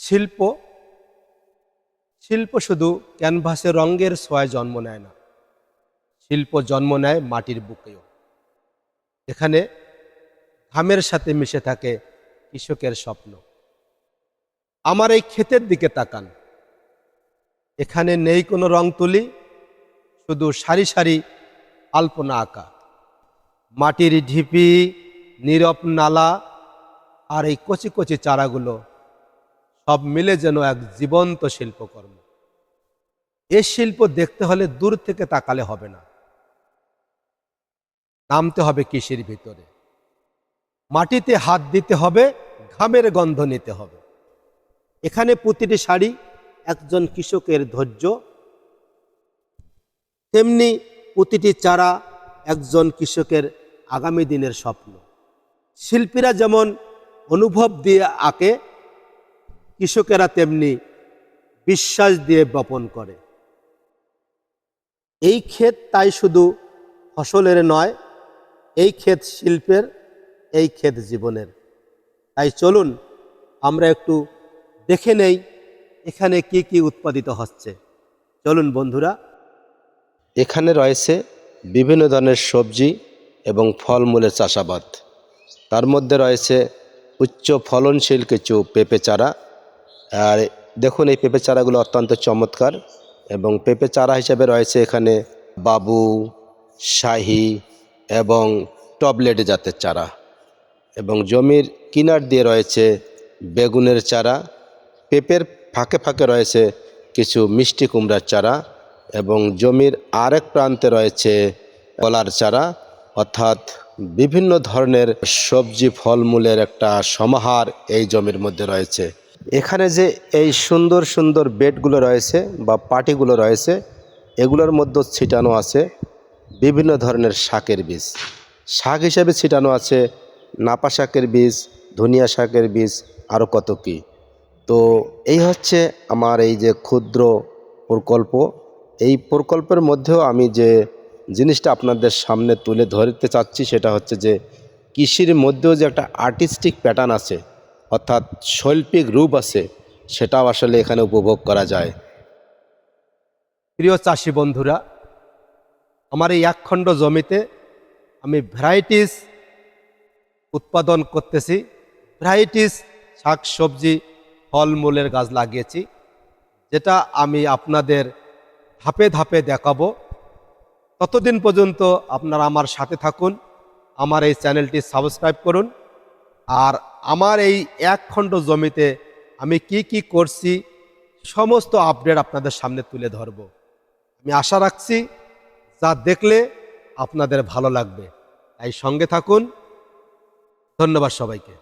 শিল্প শিল্প শুধু ক্যানভাসে রঙের ছোঁয়ায় জন্ম নেয় না, শিল্প জন্ম নেয় মাটির বুকেও। এখানে ঘামের সাথে মিশে থাকে কৃষকের স্বপ্ন। আমার এই ক্ষেতের দিকে তাকান, এখানে নেই কোনো রং তুলি, শুধু সারি সারি আলপনা আঁকা। মাটির ঢিপি, নীরব নালা আর এই কচি কচি চারাগুলো সব মিলে যেন এক জীবন্ত শিল্পকর্ম। এই শিল্প দেখতে হলে দূর থেকে তাকালে হবে না, নামতে হবে কৃষির ভিতরে, মাটিতে হাত দিতে হবে, ঘামের গন্ধ নিতে হবে। এখানে প্রতিটি শাড়ি একজন কৃষকের ধৈর্য, তেমনি প্রতিটি চারা একজন কৃষকের আগামী দিনের স্বপ্ন। শিল্পীরা যেমন অনুভব দিয়ে আঁকে, কৃষকেরা তেমনি বিশ্বাস দিয়ে বপন করে। এই ক্ষেত তাই শুধু ফসলের নয়, এই ক্ষেত শিল্পের, এই ক্ষেত জীবনের। তাই চলুন আমরা একটু দেখে নেই এখানে কি কি উৎপাদিত হচ্ছে। চলুন বন্ধুরা। এখানে রয়েছে বিভিন্ন ধরনের সবজি এবং ফলমূলের চাষাবাদ। তার মধ্যে রয়েছে উচ্চ ফলনশীল কিছু পেঁপে চারা। আর দেখুন এই পেঁপে চারাগুলো অত্যন্ত চমৎকার, এবং পেঁপে চারা হিসেবে রয়েছে এখানে বাবু, শাহী এবং টবলেট জাতের চারা। এবং জমির কিনার দিয়ে রয়েছে বেগুনের চারা। পেঁপের ফাঁকে ফাঁকে রয়েছে কিছু মিষ্টি কুমড়ার চারা, এবং জমির আরেক প্রান্তে রয়েছে কলার চারা। অর্থাৎ বিভিন্ন ধরনের সবজি ফলমূলের একটা সমাহার এই জমির মধ্যে রয়েছে। এখানে যে এই সুন্দর সুন্দর বেডগুলো রয়েছে বা পাটিগুলো রয়েছে, এগুলোর মধ্যে ছিটানো আছে বিভিন্ন ধরনের শাকের বীজ। শাক হিসেবে ছিটানো আছে নাপা শাকের বীজ, ধনিয়া শাকের বীজ, আরও কত কী। তো এই হচ্ছে আমার এই যে ক্ষুদ্র প্রকল্প। এই প্রকল্পের মধ্যেও আমি যে জিনিসটা আপনাদের সামনে তুলে ধরতে চাচ্ছি সেটা হচ্ছে যে কৃষির মধ্যেও যে একটা আর্টিস্টিক প্যাটার্ন আছে, অর্থাৎ শৈল্পিক রূপ আছে, সেটাও আসলে এখানে উপভোগ করা যায়। প্রিয় চাষি বন্ধুরা, আমার এই একখণ্ড জমিতে আমি ভ্যারাইটিস উৎপাদন করতেছি, ভ্যারাইটিস শাক সবজি ফলমূলের গাছ লাগিয়েছি, যেটা আমি আপনাদের ধাপে ধাপে দেখাবো। ততদিন পর্যন্ত আপনারা আমার সাথে থাকুন, আমার এই চ্যানেলটি সাবস্ক্রাইব করুন। আর আমার এই একখণ্ড জমিতে আমি কি কি করছি সমস্ত আপডেট আপনাদের সামনে তুলে ধরব। আমি আশা রাখছি যা দেখলে আপনাদের ভালো লাগবে। তাই সঙ্গে থাকুন। ধন্যবাদ সবাইকে।